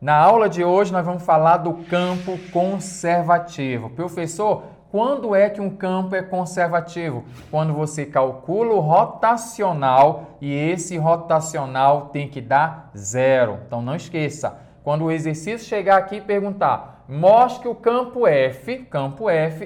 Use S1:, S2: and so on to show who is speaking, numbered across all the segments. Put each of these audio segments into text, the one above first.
S1: Na aula de hoje nós vamos falar do campo conservativo. Professor, quando é que um campo é conservativo? Quando você calcula o rotacional e esse rotacional tem que dar 0. Então não esqueça, quando o exercício chegar aqui e perguntar, mostre que o campo F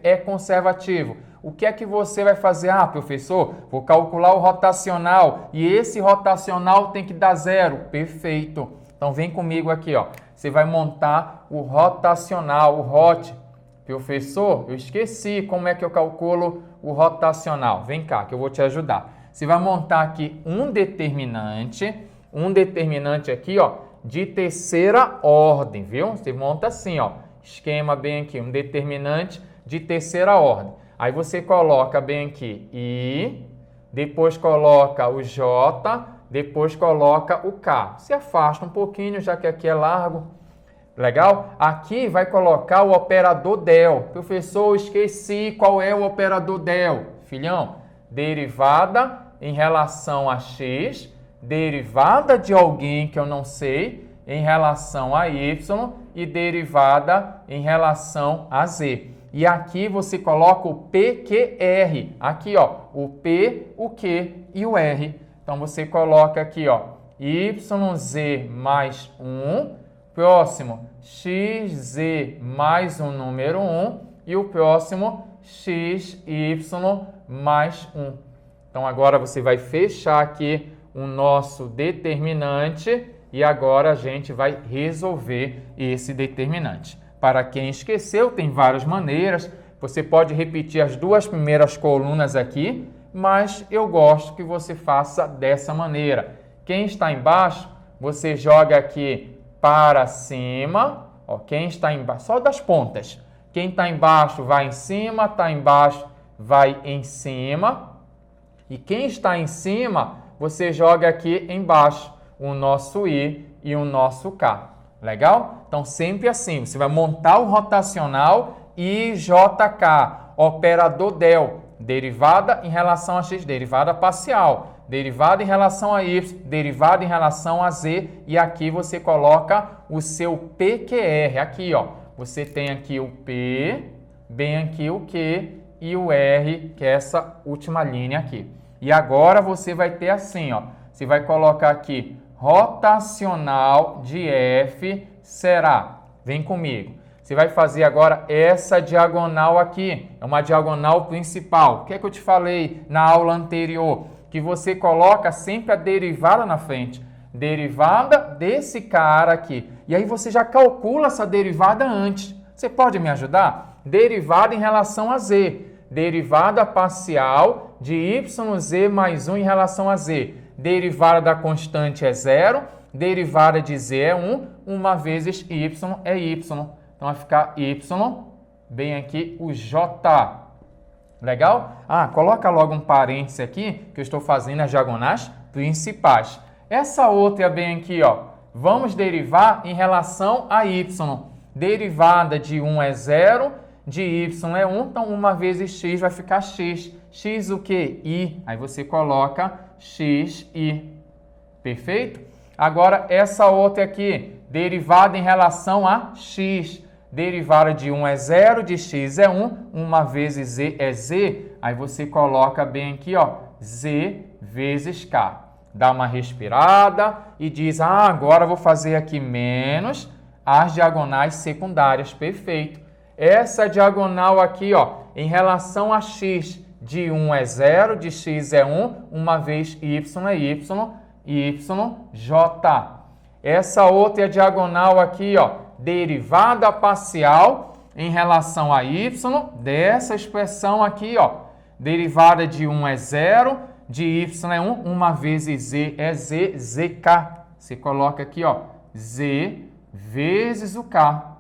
S1: é conservativo. O que é que você vai fazer? Ah, professor, vou calcular o rotacional e esse rotacional tem que dar 0. Perfeito. Então vem comigo aqui, ó. Você vai montar o rotacional, o ROT. Professor, eu esqueci como é que eu calculo o rotacional. Vem cá que eu vou te ajudar. Você vai montar aqui um determinante aqui, ó, de terceira ordem, viu? Você monta assim, ó, esquema bem aqui, um determinante de terceira ordem. Aí você coloca bem aqui I, depois coloca o J, depois coloca o K. Se afasta um pouquinho, já que aqui é largo. Legal? Aqui vai colocar o operador del. Professor, esqueci qual é o operador del. Filhão, derivada em relação a x, derivada de alguém que eu não sei em relação a y e derivada em relação a z. E aqui você coloca o PQR. Aqui, ó, o P, o Q e o R. Então, você coloca aqui, ó, YZ mais 1, próximo XZ mais um número 1 e o próximo XY mais 1. Então, agora você vai fechar aqui o nosso determinante e agora a gente vai resolver esse determinante. Para quem esqueceu, tem várias maneiras. Você pode repetir as duas primeiras colunas aqui, mas eu gosto que você faça dessa maneira. Quem está embaixo, você joga aqui para cima. Ó, quem está embaixo, só das pontas. Quem está embaixo vai em cima, está embaixo vai em cima. E quem está em cima, você joga aqui embaixo o nosso I e o nosso K. Legal? Então, sempre assim, você vai montar o rotacional IJK, operador del, derivada em relação a x, derivada parcial, derivada em relação a y, derivada em relação a z, e aqui você coloca o seu PQR. Aqui, ó, você tem aqui o P, bem aqui o Q e o R, que é essa última linha aqui. E agora você vai ter assim, ó, você vai colocar aqui rotacional de F será, vem comigo, você vai fazer agora essa diagonal aqui, é uma diagonal principal. O que é que eu te falei na aula anterior? Que você coloca sempre a derivada na frente, derivada desse cara aqui. E aí você já calcula essa derivada antes. Você pode me ajudar? Derivada em relação a z, derivada parcial de YZ mais 1 em relação a z. Derivada da constante é 0, derivada de z é 1, uma vezes y é y. Então vai ficar y, bem aqui o j. Legal? Ah, coloca logo um parêntese aqui, que eu estou fazendo as diagonais principais. Essa outra bem aqui, ó, vamos derivar em relação a y. Derivada de 1 é 0, de y é 1, então uma vezes x vai ficar x. X o quê? I. Aí você coloca xi. Perfeito? Agora, essa outra aqui, derivada em relação a x. Derivada de 1 é 0, de x é 1, uma vezes z é z. Aí você coloca bem aqui, ó, z vezes k. Dá uma respirada e diz, ah, agora eu vou fazer aqui menos as diagonais secundárias. Perfeito. Essa diagonal aqui, ó, em relação a x, de 1 é 0, de x é 1, uma vez y é y, j. Essa outra diagonal aqui, ó, derivada parcial em relação a y, dessa expressão aqui, ó, derivada de 1 é 0, de y é 1, uma vezes z é z, zk. Você coloca aqui, ó, z vezes o k.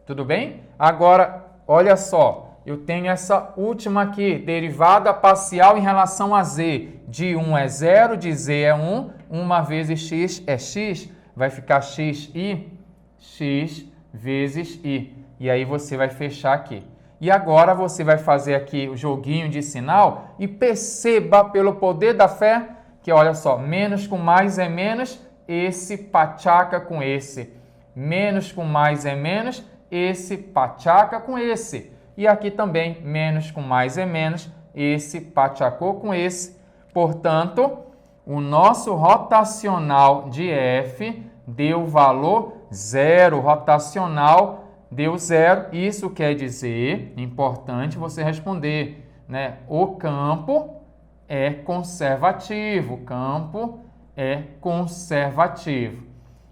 S1: Tudo bem? Agora, olha só. Eu tenho essa última aqui, derivada parcial em relação a z. De 1 é 0, de z é 1, uma vezes x é x, vai ficar xi, x vezes i. E aí você vai fechar aqui. E agora você vai fazer aqui o joguinho de sinal e perceba pelo poder da fé que, olha só, menos com mais é menos, esse pachaca com esse. Menos com mais é menos, esse pachaca com esse. E aqui também, menos com mais é menos, esse pachacou com esse. Portanto, o nosso rotacional de F deu valor 0. Rotacional deu 0. Isso quer dizer, importante você responder, né? O campo é conservativo. O campo é conservativo.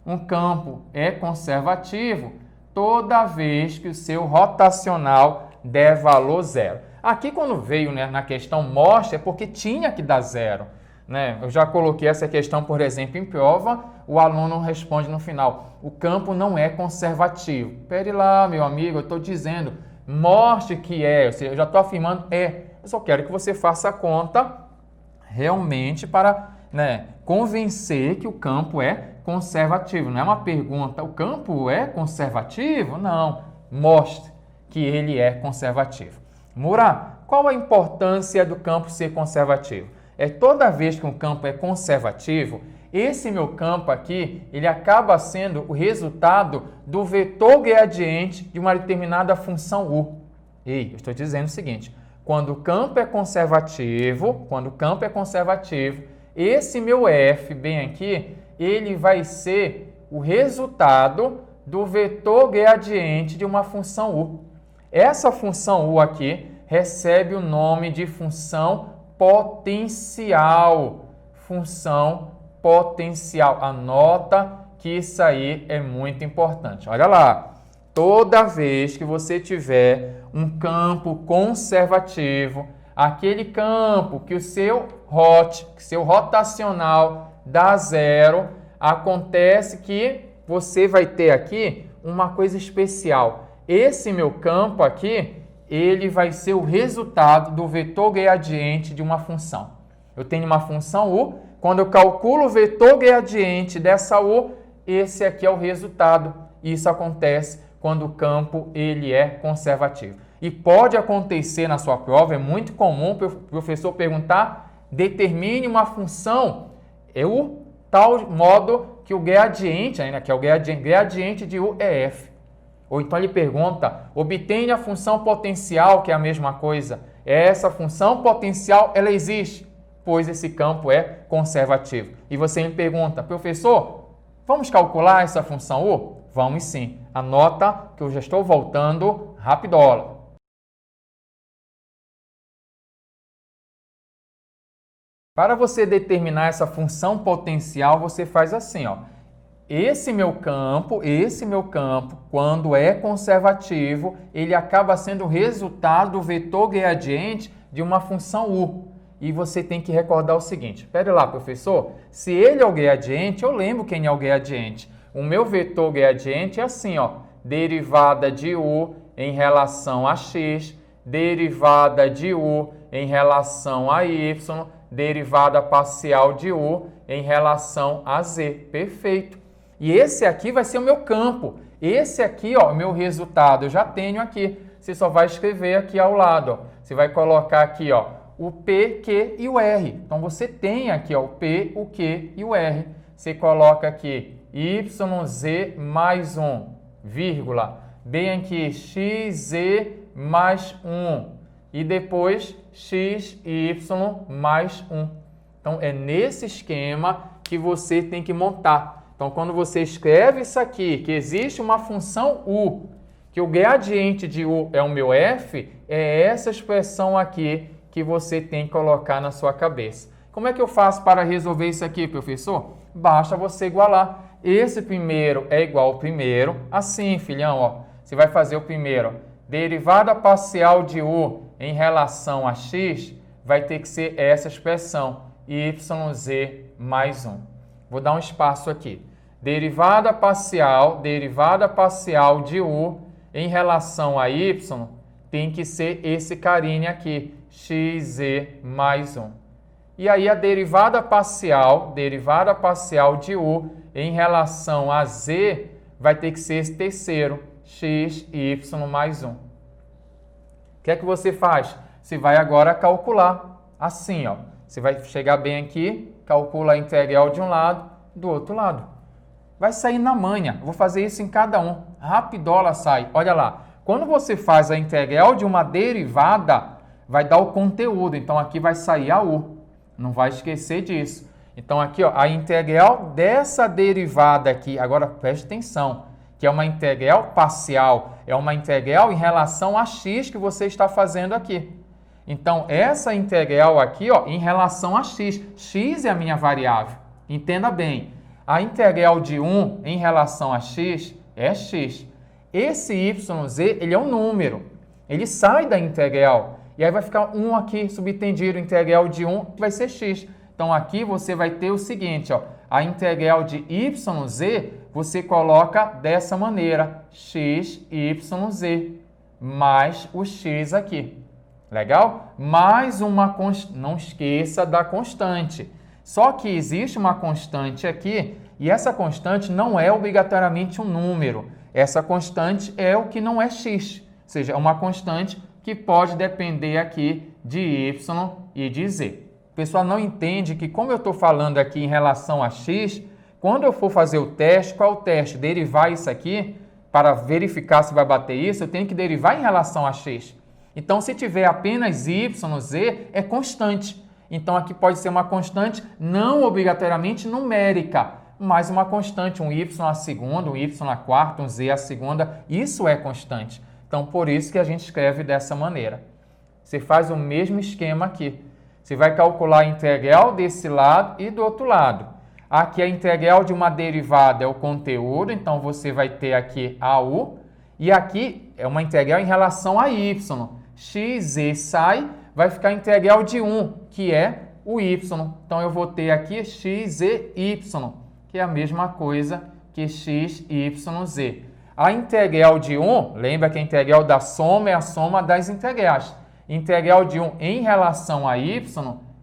S1: Um campo é conservativo toda vez que o seu rotacional der valor 0. Aqui, quando veio, né, na questão mostra, é porque tinha que dar 0. Né? Eu já coloquei essa questão, por exemplo, em prova, o aluno responde no final, o campo não é conservativo. Pere lá, meu amigo, eu estou dizendo, mostre que é, ou seja, eu já estou afirmando é. Eu só quero que você faça a conta realmente para, né, convencer que o campo é conservativo. Não é uma pergunta, o campo é conservativo? Não, mostre que ele é conservativo. Mura, qual a importância do campo ser conservativo? É toda vez que um campo é conservativo, esse meu campo aqui, ele acaba sendo o resultado do vetor gradiente de uma determinada função U. Ei, eu estou dizendo o seguinte, quando o campo é conservativo, esse meu F bem aqui, ele vai ser o resultado do vetor gradiente de uma função U. Essa função U aqui recebe o nome de função potencial. Função potencial. Anota que isso aí é muito importante. Olha lá. Toda vez que você tiver um campo conservativo, aquele campo que o seu rotacional dá 0, acontece que você vai ter aqui uma coisa especial. Esse meu campo aqui, ele vai ser o resultado do vetor gradiente de uma função. Eu tenho uma função U, quando eu calculo o vetor gradiente dessa U, esse aqui é o resultado. Isso acontece quando o campo ele é conservativo. E pode acontecer na sua prova, é muito comum o professor perguntar, determine uma função, o tal modo que o gradiente, ainda que é o gradiente de U é F. Ou então ele pergunta, obtenha a função potencial, que é a mesma coisa. Essa função potencial, ela existe, pois esse campo é conservativo. E você me pergunta, professor, vamos calcular essa função U? Vamos sim. Anota que eu já estou voltando rapidola. Para você determinar essa função potencial, você faz assim, ó. Esse meu campo, quando é conservativo, ele acaba sendo o resultado do vetor gradiente de uma função U. E você tem que recordar o seguinte, espere lá, professor, se ele é o gradiente, eu lembro quem é o gradiente. O meu vetor gradiente é assim, ó, derivada de U em relação a x, derivada de U em relação a y, derivada parcial de U em relação a z. Perfeito. E esse aqui vai ser o meu campo. Esse aqui, ó, o meu resultado, eu já tenho aqui. Você só vai escrever aqui ao lado, ó. Você vai colocar aqui, ó, o P, Q e o R. Então, você tem aqui, ó, o P, o Q e o R. Você coloca aqui YZ mais 1, vírgula. Bem aqui, XZ mais 1. E depois, XY mais 1. Então, é nesse esquema que você tem que montar. Então, quando você escreve isso aqui, que existe uma função U, que o gradiente de U é o meu F, é essa expressão aqui que você tem que colocar na sua cabeça. Como é que eu faço para resolver isso aqui, professor? Basta você igualar. Esse primeiro é igual ao primeiro. Assim, filhão, ó, você vai fazer o primeiro. Derivada parcial de U em relação a x vai ter que ser essa expressão, YZ mais 1. Vou dar um espaço aqui. Derivada parcial de U em relação a y tem que ser esse carinha aqui, xz mais 1. E aí a derivada parcial de U em relação a z vai ter que ser esse terceiro, xy mais 1. O que é que você faz? Você vai agora calcular assim, ó. Você vai chegar bem aqui, calcula a integral de um lado, do outro lado. vai sair na manha. Eu vou fazer isso em cada um. Rapidola sai. Olha lá. Quando você faz a integral de uma derivada, vai dar o conteúdo. Então, aqui vai sair a U. Não vai esquecer disso. Então, aqui, ó, a integral dessa derivada aqui. Agora, preste atenção, que é uma integral parcial. É uma integral em relação a x que você está fazendo aqui. Então, essa integral aqui, ó, em relação a x. X é a minha variável. Entenda bem. A integral de 1 em relação a x é x. Esse yz, ele é um número. Ele sai da integral. E aí vai ficar 1 aqui, subtendido, integral de 1, que vai ser x. Então, aqui você vai ter o seguinte, ó. A integral de yz, você coloca dessa maneira. X, yz, mais o x aqui. Legal? Mais uma constante. Não esqueça da constante. Só que existe uma constante aqui, e essa constante não é obrigatoriamente um número. Essa constante é o que não é x, ou seja, é uma constante que pode depender aqui de y e de z. O pessoal não entende que, como eu estou falando aqui em relação a x, quando eu for fazer o teste, qual é o teste? Derivar isso aqui, para verificar se vai bater isso, eu tenho que derivar em relação a x. Então, se tiver apenas y, z, é constante. Então, aqui pode ser uma constante não obrigatoriamente numérica, mas uma constante, um y à segunda, um y à quarta, um z à segunda, isso é constante. Então, por isso que a gente escreve dessa maneira. Você faz o mesmo esquema aqui. Você vai calcular a integral desse lado e do outro lado. Aqui a integral de uma derivada é o conteúdo, então você vai ter aqui a u. E aqui é uma integral em relação a y. X sai, vai ficar a integral de 1, que é o y. Então, eu vou ter aqui x e y, que é a mesma coisa que x, y, z. A integral de 1, lembra que a integral da soma é a soma das integrais. Integral de 1 em relação a y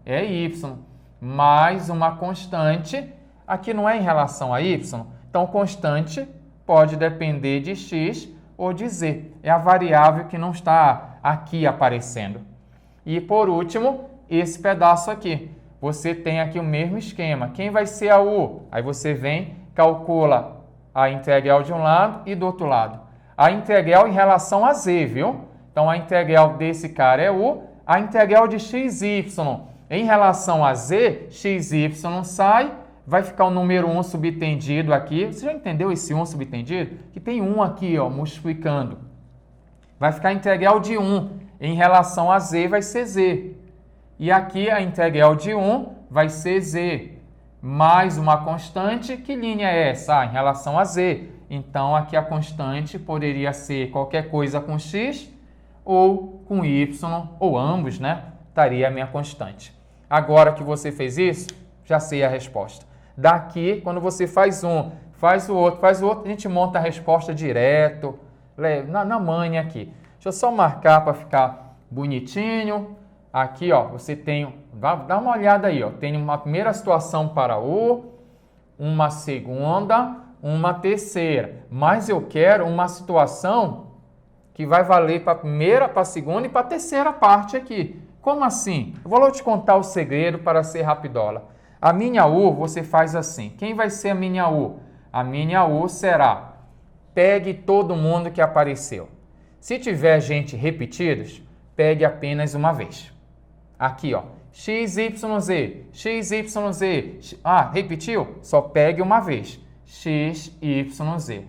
S1: é y, mais uma constante, aqui não é em relação a y, então constante pode depender de x ou de z. É a variável que não está aqui aparecendo. E por último, esse pedaço aqui. Você tem aqui o mesmo esquema. Quem vai ser a u? Aí você vem, calcula a integral de um lado e do outro lado. A integral em relação a z, viu? Então, a integral desse cara é u. A integral de x, y em relação a z, x, y sai, vai ficar o número 1 subtendido aqui. Você já entendeu esse 1 subtendido? Que tem 1 aqui, ó, multiplicando. Vai ficar a integral de 1 em relação a z, vai ser z. E aqui a integral de 1 vai ser z, mais uma constante. Que linha é essa? Em relação a z. Então, aqui a constante poderia ser qualquer coisa com x ou com y, ou ambos, né? Estaria a minha constante. Agora que você fez isso, já sei a resposta. Daqui, quando você faz um, faz o outro, a gente monta a resposta direto, na manha aqui. Deixa eu só marcar para ficar bonitinho. Aqui, ó, você tem, dá uma olhada aí, ó, tem uma primeira situação para U, uma segunda, uma terceira. Mas eu quero uma situação que vai valer para a primeira, para a segunda e para a terceira parte aqui. Como assim? Eu vou te contar o segredo para ser rapidola. A minha U, você faz assim. Quem vai ser a minha U? A minha U será, pegue todo mundo que apareceu. Se tiver gente repetidos, pegue apenas uma vez. Aqui, ó, x, y, z, x, y, z. Ah, repetiu? Só pegue uma vez. X, y, z.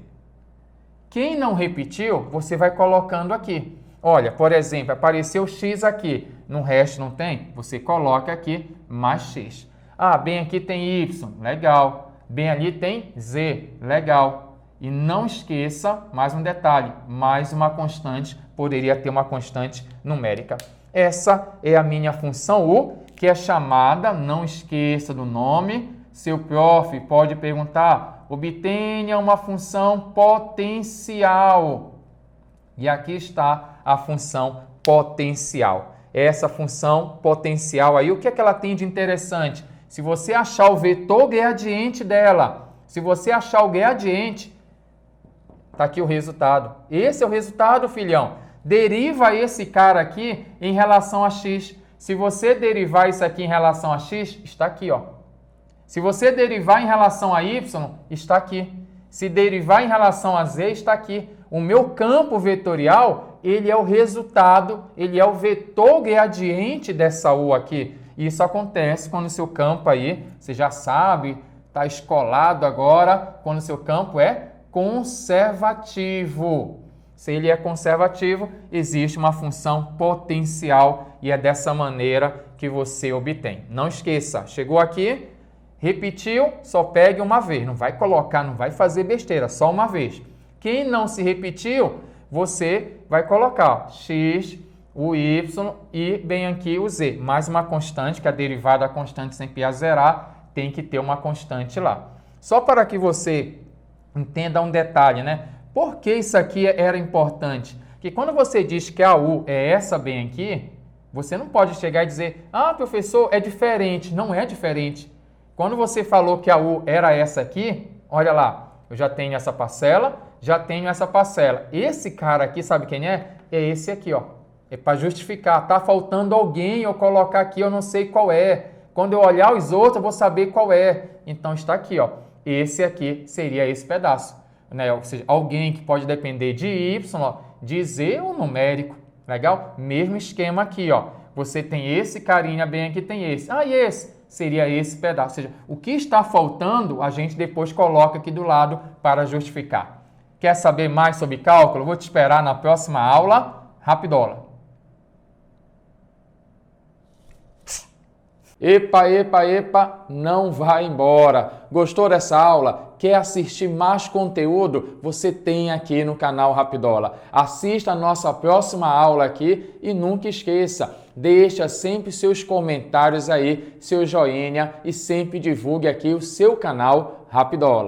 S1: Quem não repetiu, você vai colocando aqui. Olha, por exemplo, apareceu x aqui, no resto não tem? Você coloca aqui mais x. Ah, bem aqui tem y, legal. Bem ali tem z, legal. E não esqueça, mais um detalhe, mais uma constante, poderia ter uma constante numérica. Essa é a minha função U, que é chamada, não esqueça do nome, seu prof pode perguntar, obtenha uma função potencial. E aqui está a função potencial. Essa função potencial aí, o que é que ela tem de interessante? Se você achar o vetor gradiente dela, se você achar o gradiente, está aqui o resultado. Esse é o resultado, filhão. Deriva esse cara aqui em relação a x. Se você derivar isso aqui em relação a x, está aqui, ó. Se você derivar em relação a y, está aqui. Se derivar em relação a z, está aqui. O meu campo vetorial, ele é o resultado, ele é o vetor gradiente dessa u aqui. Isso acontece quando o seu campo aí, você já sabe, está escolado agora, quando o seu campo é conservativo. Se ele é conservativo, existe uma função potencial e é dessa maneira que você obtém. Não esqueça, chegou aqui, repetiu, só pegue uma vez. Não vai colocar, não vai fazer besteira, só uma vez. Quem não se repetiu, você vai colocar ó, x, o y e bem aqui o z. Mais uma constante, que a derivada da constante sempre ia zerar, tem que ter uma constante lá. Só para que você entenda um detalhe, né? Por que isso aqui era importante? Que quando você diz que a u é essa bem aqui, você não pode chegar e dizer, ah, professor, é diferente. Não é diferente. Quando você falou que a u era essa aqui, olha lá, eu já tenho essa parcela, já tenho essa parcela. Esse cara aqui, sabe quem é? É esse aqui, ó. É para justificar. Tá faltando alguém, eu colocar aqui, eu não sei qual é. Quando eu olhar os outros, eu vou saber qual é. Então está aqui, ó. Esse aqui seria esse pedaço, né? Ou seja, alguém que pode depender de y, ó, de z ou numérico. Legal? Mesmo esquema aqui, ó. Você tem esse carinha bem aqui, tem esse. Ah, e esse? Seria esse pedaço. Ou seja, o que está faltando, a gente depois coloca aqui do lado para justificar. Quer saber mais sobre cálculo? Vou te esperar na próxima aula. Rapidola. Epa, epa, epa, não vai embora. Gostou dessa aula? Quer assistir mais conteúdo? Você tem aqui no canal Rapidola. Assista a nossa próxima aula aqui e nunca esqueça, deixa sempre seus comentários aí, seu joinha e sempre divulgue aqui o seu canal Rapidola.